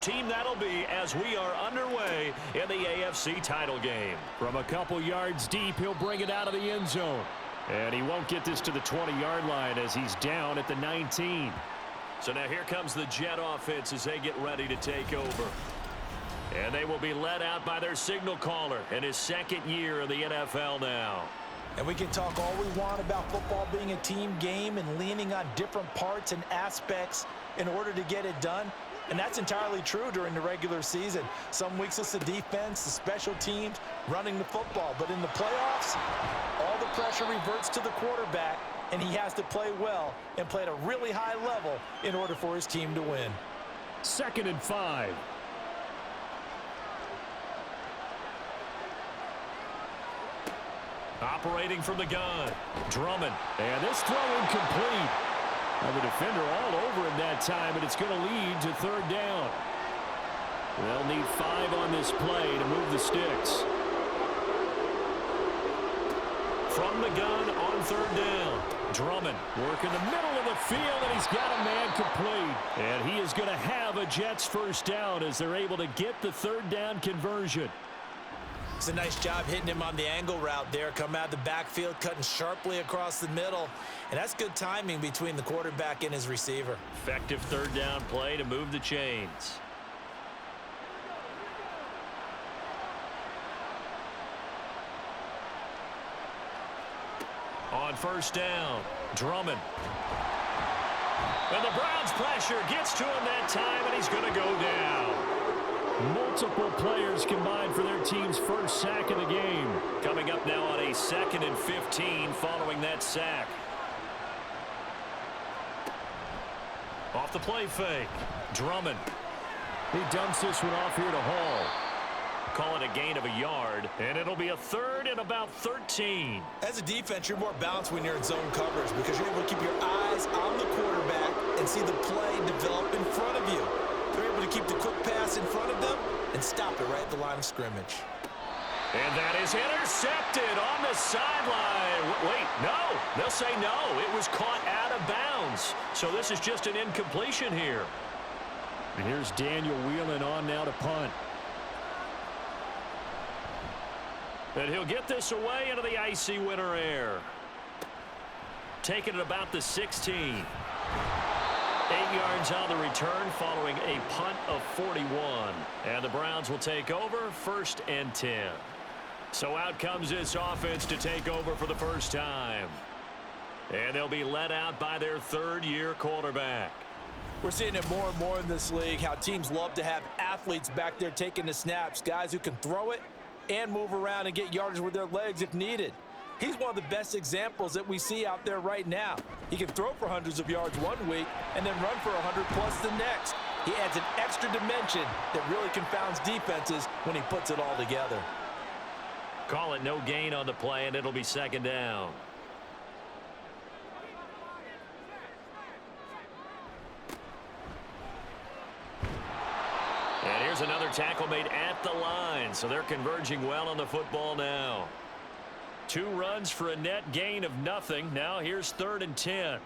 Team that'll be as we are underway in the AFC title game. From a couple yards deep, he'll bring it out of the end zone. And he won't get this to the 20-yard line as he's down at the 19. So now here comes the Jet offense as they get ready to take over. And they will be led out by their signal caller in his second year in the NFL now. And we can talk all we want about football being a team game and leaning on different parts and aspects in order to get it done. And that's entirely true during the regular season. Some weeks it's the defense, the special teams, running the football. But in the playoffs, all the pressure reverts to the quarterback, and he has to play well and play at a really high level in order for his team to win. 2nd and 5. Operating from the gun, Drummond. And this throw incomplete. Now the defender all over him that time, and it's going to lead to 3rd down. They'll need 5 on this play to move the sticks. From the gun on 3rd down, Drummond working the middle of the field, and he's got a man complete. And he is going to have a Jets 1st down as they're able to get the 3rd down conversion. It's a nice job hitting him on the angle route there. Come out of the backfield, cutting sharply across the middle. And that's good timing between the quarterback and his receiver. Effective 3rd down play to move the chains. On 1st down, Drummond. And the Browns' pressure gets to him that time, and he's going to go down. Multiple players combined for their team's 1st sack of the game. Coming up now on a 2nd and 15 following that sack. Off the play fake, Drummond. He dumps this one off here to Hall. Call it a gain of a yard, and it'll be a 3rd and about 13. As a defense, you're more balanced when you're in zone coverage because you're able to keep your eyes on the quarterback and see the play develop in front of you. They're able to keep the quick pass in front of them and stop it right at the line of scrimmage. And that is intercepted on the sideline. Wait, no. They'll say no. It was caught out of bounds. So this is just an incompletion here. And here's Daniel wheeling on now to punt. And he'll get this away into the icy winter air. Taking it about the 16. 8 yards on the return following a punt of 41. And the Browns will take over 1st and 10. So out comes this offense to take over for the first time. And they'll be led out by their 3rd-year quarterback. We're seeing it more and more in this league, how teams love to have athletes back there taking the snaps, guys who can throw it and move around and get yardage with their legs if needed. He's one of the best examples that we see out there right now. He can throw for hundreds of yards one week and then run for 100+ the next. He adds an extra dimension that really confounds defenses when he puts it all together. Call it no gain on the play, and it'll be 2nd down. And here's another tackle made at the line, so they're converging well on the football now. 2 runs for a net gain of nothing. Now here's 3rd and 10.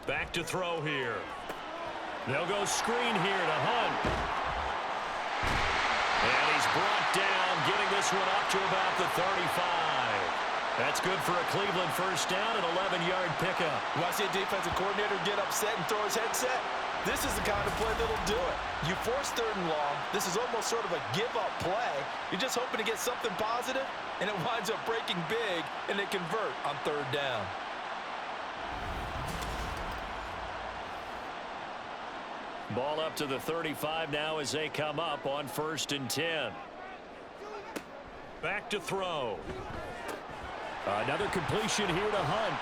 Back to throw here. They'll go screen here to Hunt. And he's brought down, getting this one up to about the 35. That's good for a Cleveland 1st down, an 11-yard pickup. You want to see a defensive coordinator get upset and throw his headset? This is the kind of play that'll do it. You force 3rd and long. This is almost sort of a give-up play. You're just hoping to get something positive, and it winds up breaking big, and they convert on 3rd down. Ball up to the 35 now as they come up on 1st and 10. Back to throw. Another completion here to Hunt.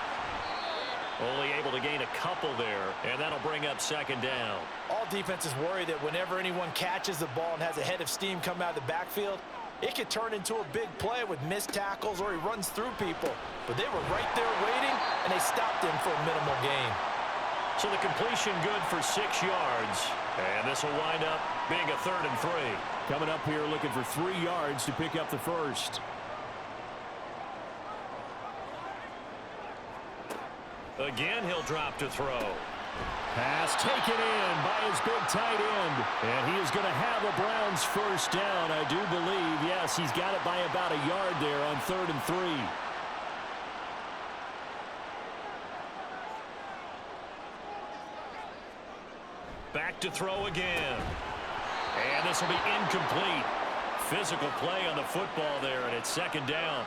Only able to gain a couple there, and that'll bring up 2nd down. All defenses worry that whenever anyone catches the ball and has a head of steam come out of the backfield, it could turn into a big play with missed tackles or he runs through people. But they were right there waiting, and they stopped him for a minimal gain. So the completion good for 6 yards, and this will wind up being a 3rd and 3. Coming up here looking for 3 yards to pick up the 1st. Again, he'll drop to throw. Pass taken in by his big tight end. And he is going to have a Browns first down, I do believe. Yes, he's got it by about a yard there on 3rd and 3. Back to throw again. And this will be incomplete. Physical play on the football there, and it's 2nd down.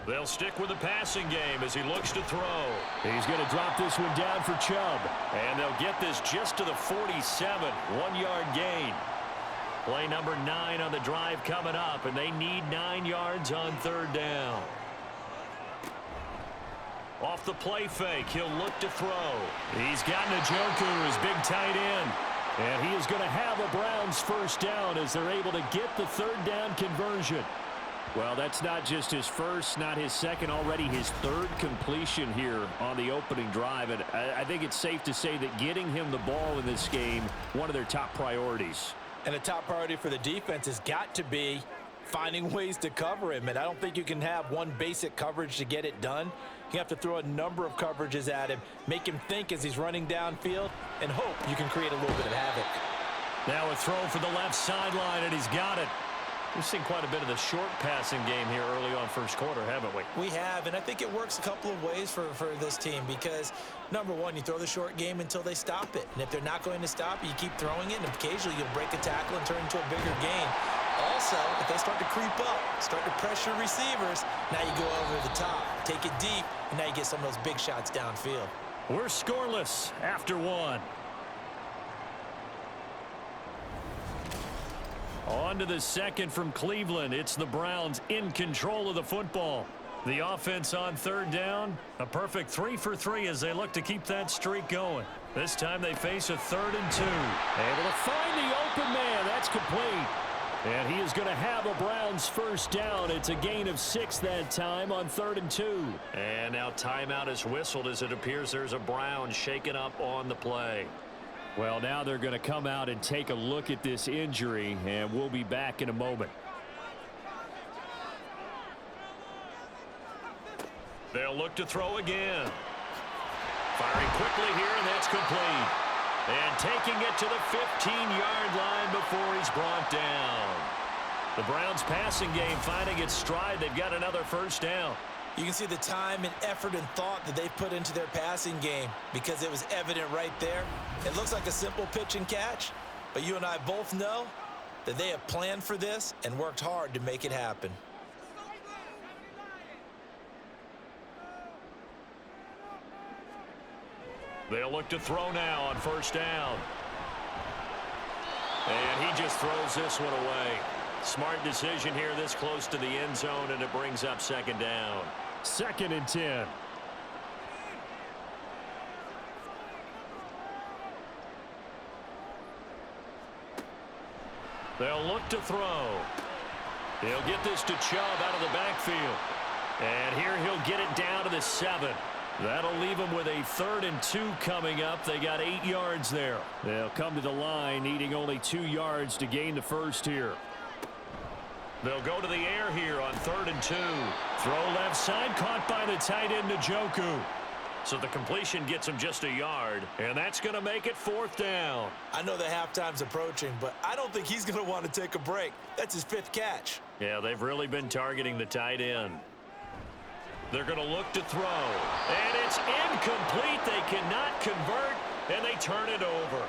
They'll stick with the passing game as he looks to throw. He's going to drop this one down for Chubb. And they'll get this just to the 47. 1-yard gain. Play number 9 on the drive coming up, and they need 9 yards on 3rd down. Off the play fake, he'll look to throw. He's got Njoku, his big tight end. And he is going to have a Browns first down as they're able to get the 3rd down conversion. Well, that's not just his first, not his second, already his 3rd completion here on the opening drive. And I think it's safe to say that getting him the ball in this game, one of their top priorities. And a top priority for the defense has got to be finding ways to cover him. And I don't think you can have one basic coverage to get it done. You have to throw a number of coverages at him, make him think as he's running downfield, and hope you can create a little bit of havoc. Now a throw for the left sideline, and he's got it. We've seen quite a bit of the short passing game here early on first quarter, haven't we? We have, and I think it works a couple of ways for this team because, number one, you throw the short game until they stop it. And if they're not going to stop it, you keep throwing it, and occasionally you'll break a tackle and turn into a bigger gain. Also, if they start to creep up, start to pressure receivers, now you go over the top, take it deep, and now you get some of those big shots downfield. We're scoreless after 1. On to the 2nd from Cleveland. It's the Browns in control of the football. The offense on 3rd down, a perfect 3 for 3 as they look to keep that streak going. This time they face a 3rd and 2. Able to find the open man. That's complete. And he is going to have a Browns first down. It's a gain of 6 that time on 3rd and 2. And now timeout is whistled as it appears there's a Brown shaken up on the play. Well, now they're going to come out and take a look at this injury, and we'll be back in a moment. They'll look to throw again. Firing quickly here, and that's complete. And taking it to the 15-yard line before he's brought down. The Browns passing game finding its stride. They've got another first down. You can see the time and effort and thought that they've put into their passing game because it was evident right there. It looks like a simple pitch and catch, but you and I both know that they have planned for this and worked hard to make it happen. They'll look to throw now on first down. And he just throws this one away. Smart decision here this close to the end zone, and it brings up 2nd down. 2nd and 10. They'll look to throw. He'll get this to Chubb out of the backfield. And here he'll get it down to the 7. That'll leave them with a 3rd and 2 coming up. They got 8 yards there. They'll come to the line needing only 2 yards to gain the first here. They'll go to the air here on 3rd and 2. Throw left side, caught by the tight end Njoku. So the completion gets him just a yard, and that's going to make it 4th down. I know the halftime's approaching, but I don't think he's going to want to take a break. That's his 5th catch. Yeah, they've really been targeting the tight end. They're going to look to throw, and it's incomplete. They cannot convert, and they turn it over.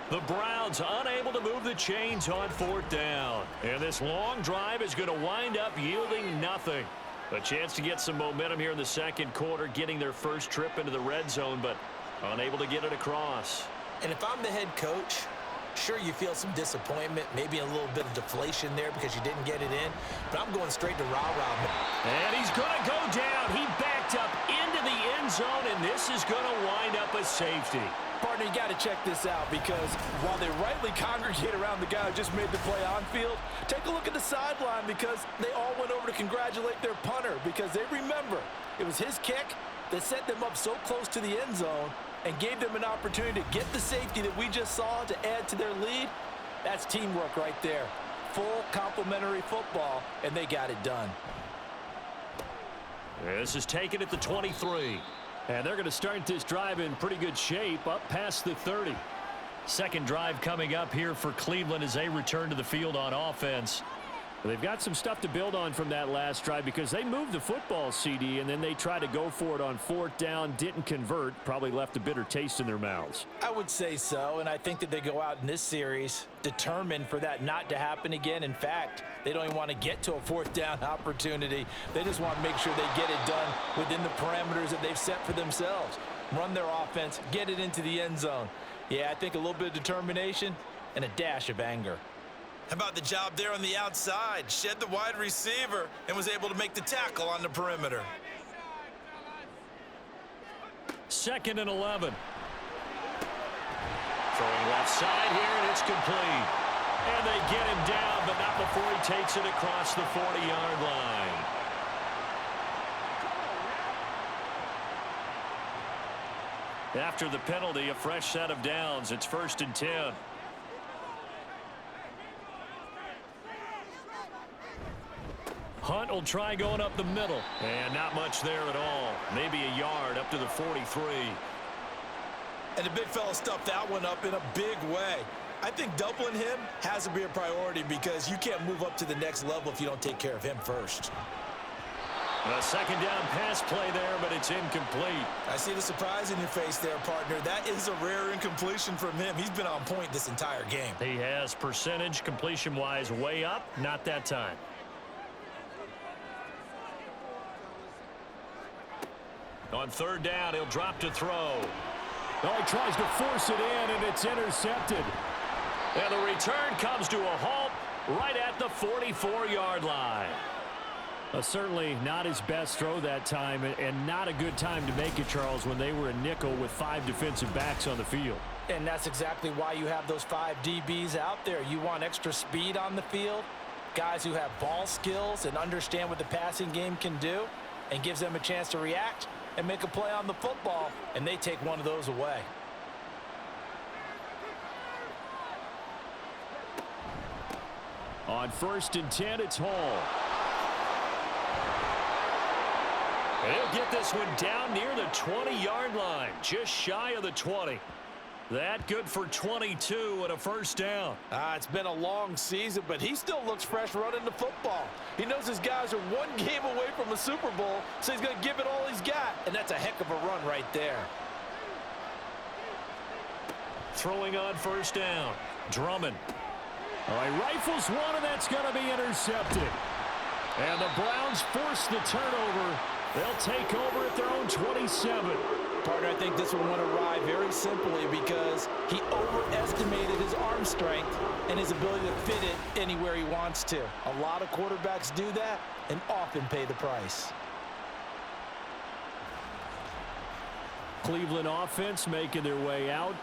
The Browns unable to move the chains on 4th down. And this long drive is going to wind up yielding nothing. A chance to get some momentum here in the 2nd quarter, getting their first trip into the red zone, but unable to get it across. And if I'm the head coach, sure, you feel some disappointment, maybe a little bit of deflation there because you didn't get it in, but I'm going straight to rah-rah. And he's going to go down. He backed up into the end zone, and this is going to wind up a safety. Partner, you got to check this out because while they rightly congregate around the guy who just made the play on field, take a look at the sideline because they all went over to congratulate their punter because they remember it was his kick that set them up so close to the end zone and gave them an opportunity to get the safety that we just saw to add to their lead. That's teamwork right there. Full complementary football, and they got it done. This is taken at the 23. And they're going to start this drive in pretty good shape, up past the 30. Second drive coming up here for Cleveland as they return to the field on offense. They've got some stuff to build on from that last drive because they moved the football, CD, and then they tried to go for it on fourth down, didn't convert, probably left a bitter taste in their mouths. I would say so, and I think that they go out in this series determined for that not to happen again. In fact, they don't even want to get to a fourth down opportunity. They just want to make sure they get it done within the parameters that they've set for themselves. Run their offense, get it into the end zone. Yeah, I think a little bit of determination and a dash of anger. How about the job there on the outside? Shed the wide receiver and was able to make the tackle on the perimeter. 2nd and 11. Throwing left side here, and it's complete. And they get him down, but not before he takes it across the 40-yard line. After the penalty, a fresh set of downs. It's 1st and 10. Hunt will try going up the middle. And not much there at all. Maybe a yard up to the 43. And the big fella stuffed that one up in a big way. I think doubling him has to be a priority because you can't move up to the next level if you don't take care of him first. A second down pass play there, but it's incomplete. I see the surprise in your face there, partner. That is a rare incompletion from him. He's been on point this entire game. He has percentage completion-wise way up. Not that time. On 3rd down, he'll drop to throw. Oh, he tries to force it in, and it's intercepted. And the return comes to a halt right at the 44-yard line. Certainly not his best throw that time, and not a good time to make it, Charles, when they were a nickel with 5 defensive backs on the field. And that's exactly why you have those 5 DBs out there. You want extra speed on the field, guys who have ball skills and understand what the passing game can do, and gives them a chance to react and make a play on the football, and they take one of those away. On 1st and 10, it's Hall. He'll get this one down near the 20-yard line, just shy of the 20. That good for 22 and a first down. It's been a long season, but he still looks fresh running the football. He knows his guys are one game away from a Super Bowl, so he's going to give it all he's got, and that's a heck of a run right there. Throwing on 1st down, Drummond. All right, rifles one, and that's going to be intercepted. And the Browns force the turnover. They'll take over at their own 27. Partner, I think this one went awry very simply because he overestimated his arm strength and his ability to fit it anywhere he wants to. A lot of quarterbacks do that and often pay the price. Cleveland offense making their way out.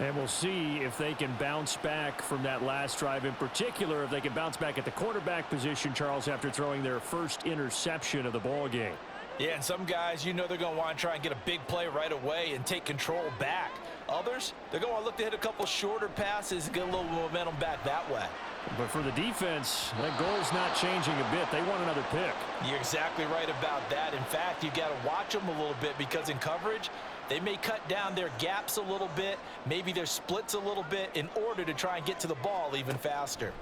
And we'll see if they can bounce back from that last drive, in particular, if they can bounce back at the quarterback position, Charles, after throwing their first interception of the ball game. Yeah, and some guys, you know they're going to want to try and get a big play right away and take control back. Others, they're going to look to hit a couple shorter passes and get a little momentum back that way. But for the defense, that goal's not changing a bit. They want another pick. You're exactly right about that. In fact, you got to watch them a little bit because in coverage, they may cut down their gaps a little bit, maybe their splits a little bit in order to try and get to the ball even faster.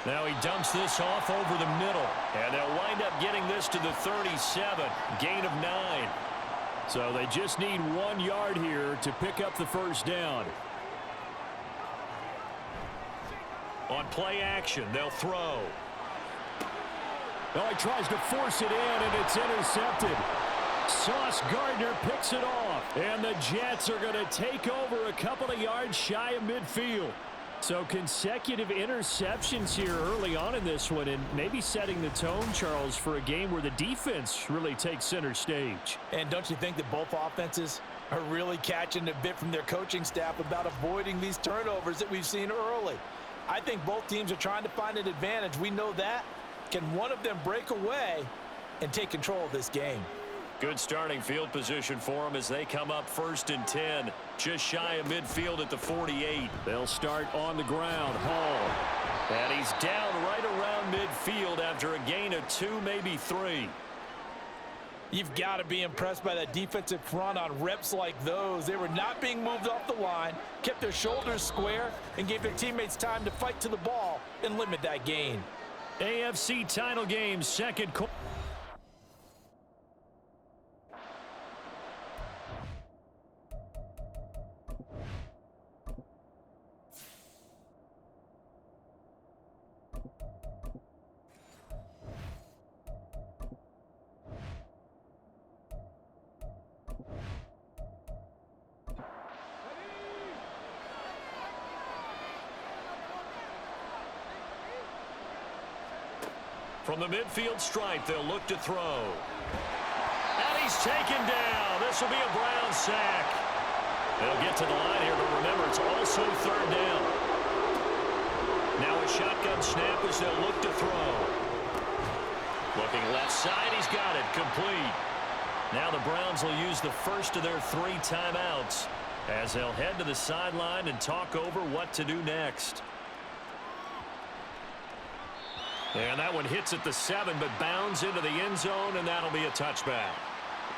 Now he dumps this off over the middle, and they'll wind up getting this to the 37, gain of 9. So they just need 1 yard here to pick up the first down. On play action, they'll throw. Oh, he tries to force it in, and it's intercepted. Sauce Gardner picks it off, and the Jets are going to take over a couple of yards shy of midfield. So consecutive interceptions here early on in this one, and maybe setting the tone, Charles, for a game where the defense really takes center stage. And don't you think that both offenses are really catching a bit from their coaching staff about avoiding these turnovers that we've seen early? I think both teams are trying to find an advantage. We know that. Can one of them break away and take control of this game? Good starting field position for them as they come up 1st and 10. Just shy of midfield at the 48. They'll start on the ground. Hall. And he's down right around midfield after a gain of 2, maybe 3. You've got to be impressed by that defensive front on reps like those. They were not being moved off the line, kept their shoulders square, and gave their teammates time to fight to the ball and limit that gain. AFC title game, second quarter. From the midfield stripe, they'll look to throw. And he's taken down. This will be a Brown sack. They'll get to the line here, but remember, it's also 3rd down. Now a shotgun snap as they'll look to throw. Looking left side, he's got it, complete. Now the Browns will use the first of their 3 timeouts as they'll head to the sideline and talk over what to do next. And that one hits at the 7, but bounds into the end zone, and that'll be a touchback.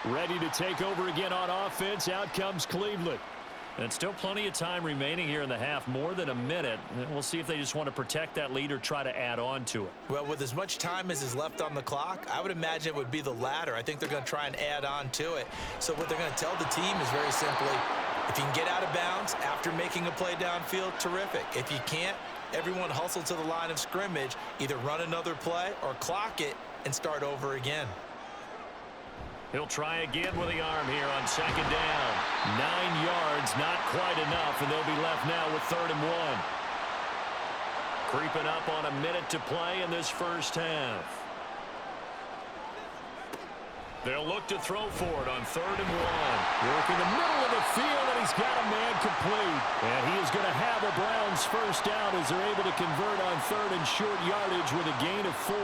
Ready to take over again on offense. Out comes Cleveland. And still plenty of time remaining here in the half, more than a minute. We'll see if they just want to protect that lead or try to add on to it. Well, with as much time as is left on the clock, I would imagine it would be the latter. I think they're going to try and add on to it. So what they're going to tell the team is very simply, if you can get out of bounds after making a play downfield, terrific. If you can't, everyone hustle to the line of scrimmage, either run another play or clock it and start over again. He'll try again with the arm here on 2nd down. 9 yards, not quite enough, and they'll be left now with 3rd and 1. Creeping up on a minute to play in this first half. They'll look to throw for it on 3rd and 1. Work in the middle of the field, and he's got a man complete. And he is going to have a Browns first down as they're able to convert on 3rd and short yardage with a gain of 4.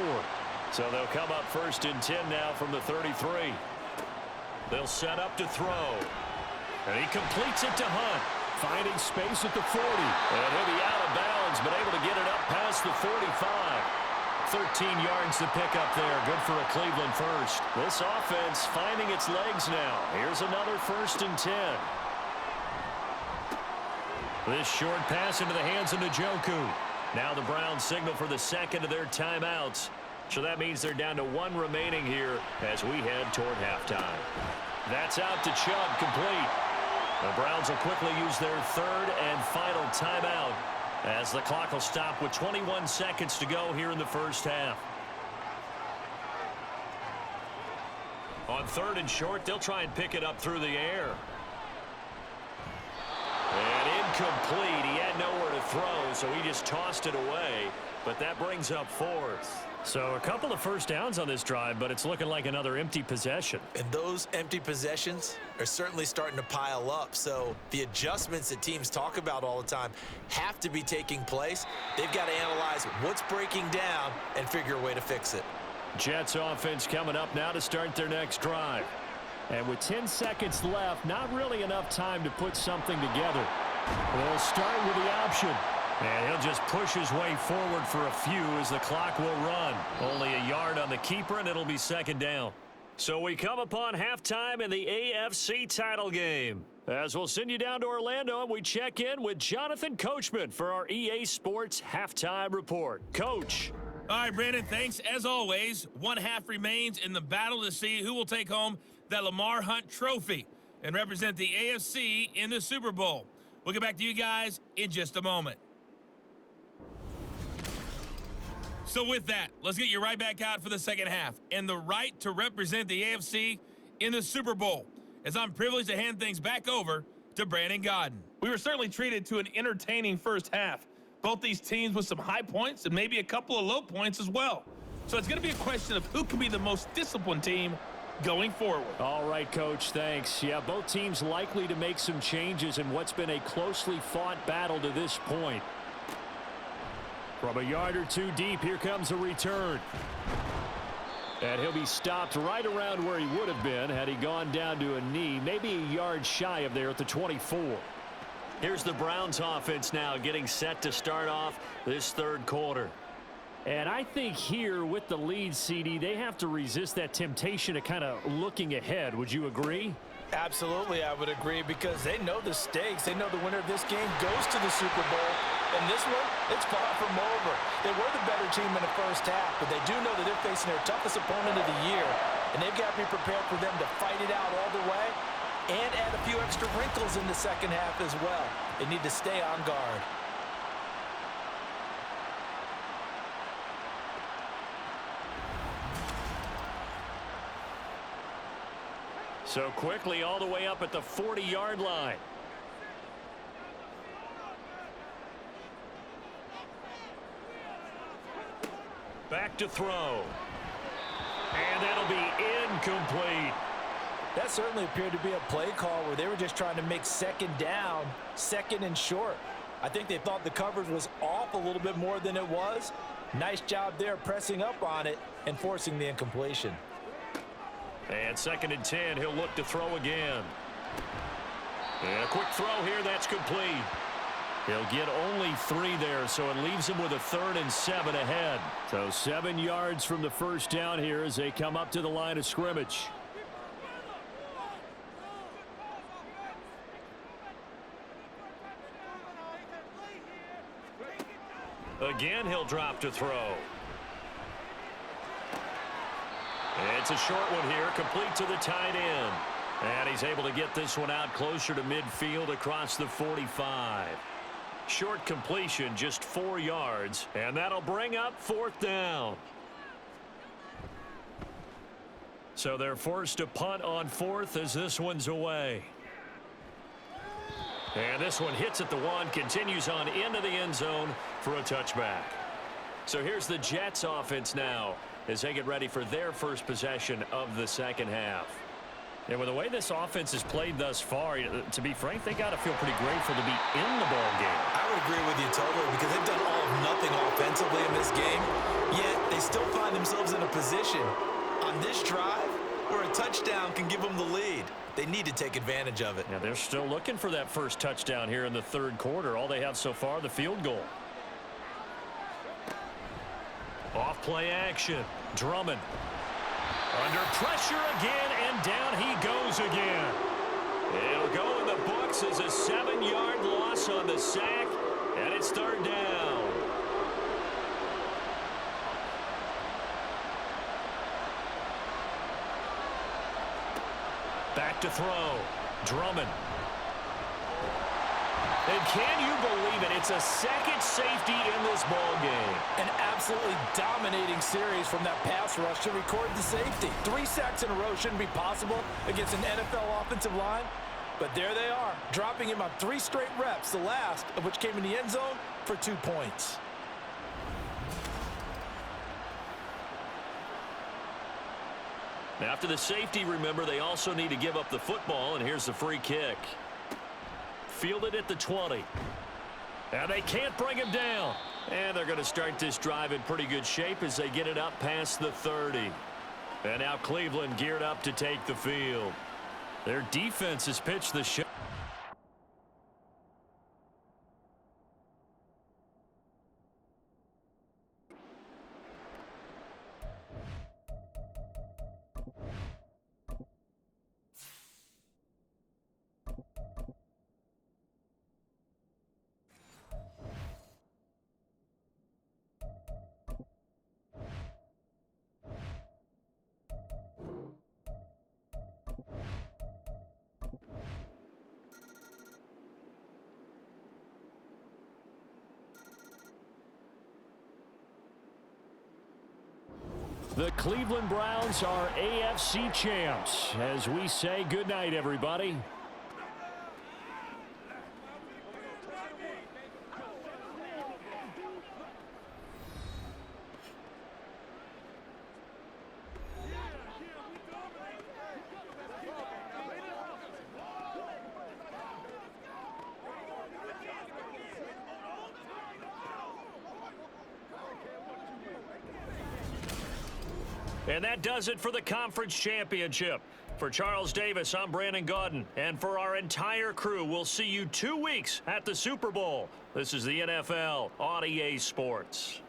So they'll come up 1st and 10 now from the 33. They'll set up to throw. And he completes it to Hunt. Finding space at the 40. And he'll be out of bounds, but able to get it up past the 45. 13 yards to pick up there. Good for a Cleveland first. This offense finding its legs now. Here's another 1st and 10. This short pass into the hands of Njoku. Now the Browns signal for the 2nd of their timeouts. So that means they're down to 1 remaining here as we head toward halftime. That's out to Chubb, complete. The Browns will quickly use their 3rd and final timeout as the clock will stop with 21 seconds to go here in the first half. On 3rd and short, they'll try and pick it up through the air. And incomplete. He had nowhere to throw, so he just tossed it away. But that brings up 4th. So a couple of first downs on this drive, but it's looking like another empty possession. And those empty possessions are certainly starting to pile up. So the adjustments that teams talk about all the time have to be taking place. They've got to analyze what's breaking down and figure a way to fix it. Jets offense coming up now to start their next drive. And with 10 seconds left, not really enough time to put something together. They'll start with the option. And he'll just push his way forward for a few as the clock will run. Only a yard on the keeper, and it'll be 2nd down. So we come upon halftime in the AFC title game. As we'll send you down to Orlando, and we check in with Jonathan Coachman for our EA Sports Halftime Report. Coach. All right, Brandon, thanks. As always, 1 half remains in the battle to see who will take home that Lamar Hunt trophy and represent the AFC in the Super Bowl. We'll get back to you guys in just a moment. So with that, let's get you right back out for the second half and the right to represent the AFC in the Super Bowl, as I'm privileged to hand things back over to Brandon Godden. We were certainly treated to an entertaining first half. Both these teams with some high points and maybe a couple of low points as well. So it's going to be a question of who can be the most disciplined team going forward. All right, Coach, thanks. Yeah, both teams likely to make some changes in what's been a closely fought battle to this point. From a yard or two deep, here comes a return. And he'll be stopped right around where he would have been had he gone down to a knee, maybe a yard shy of there at the 24. Here's the Browns offense now getting set to start off this third quarter. And I think here with the lead, CD, they have to resist that temptation of kind of looking ahead. Would you agree? Absolutely, I would agree, because they know the stakes. They know the winner of this game goes to the Super Bowl. And this one, it's far from over. They were the better team in the first half, but they do know that they're facing their toughest opponent of the year, and they've got to be prepared for them to fight it out all the way and add a few extra wrinkles in the second half as well. They need to stay on guard. So quickly all the way up at the 40-yard line. Back to throw. And that'll be incomplete. That certainly appeared to be a play call where they were just trying to make second down, second and short. I think they thought the coverage was off a little bit more than it was. Nice job there pressing up on it and forcing the incompletion. And 2nd and 10, he'll look to throw again. And a quick throw here, that's complete. He'll get only 3 there, so it leaves him with a 3rd and 7 ahead. So 7 yards from the first down here as they come up to the line of scrimmage. Again, he'll drop to throw. It's a short one here, complete to the tight end. And he's able to get this one out closer to midfield across the 45. Short completion, just 4 yards, and that'll bring up 4th down. So they're forced to punt on 4th as this one's away. And this one hits at the 1, continues on into the end zone for a touchback. So here's the Jets offense now as they get ready for their first possession of the second half. And with the way this offense has played thus far, to be frank, they got to feel pretty grateful to be in the ball game. I would agree with you totally, because they've done all of nothing offensively in this game, yet they still find themselves in a position on this drive where a touchdown can give them the lead. They need to take advantage of it. Yeah, they're still looking for that first touchdown here in the third quarter. All they have so far, the field goal. Off play action. Drummond. Under pressure again, and down he goes again. It'll go in the books as a 7-yard loss on the sack, and it's 3rd down. Back to throw. Drummond. And can you believe it? It's a second safety in this ball game. An absolutely dominating series from that pass rush to record the safety. 3 sacks in a row shouldn't be possible against an NFL offensive line, but there they are, dropping him on 3 straight reps, the last of which came in the end zone for 2 points. After the safety, remember, they also need to give up the football, and here's the free kick. Fielded at the 20. And they can't bring him down. And they're going to start this drive in pretty good shape as they get it up past the 30. And now Cleveland geared up to take the field. Their defense has pitched the shot. The Cleveland Browns are AFC champs as we say goodnight, everybody. And that does it for the conference championship. For Charles Davis, I'm Brandon Gaudin. And for our entire crew, we'll see you 2 weeks at the Super Bowl. This is the NFL on EA Sports.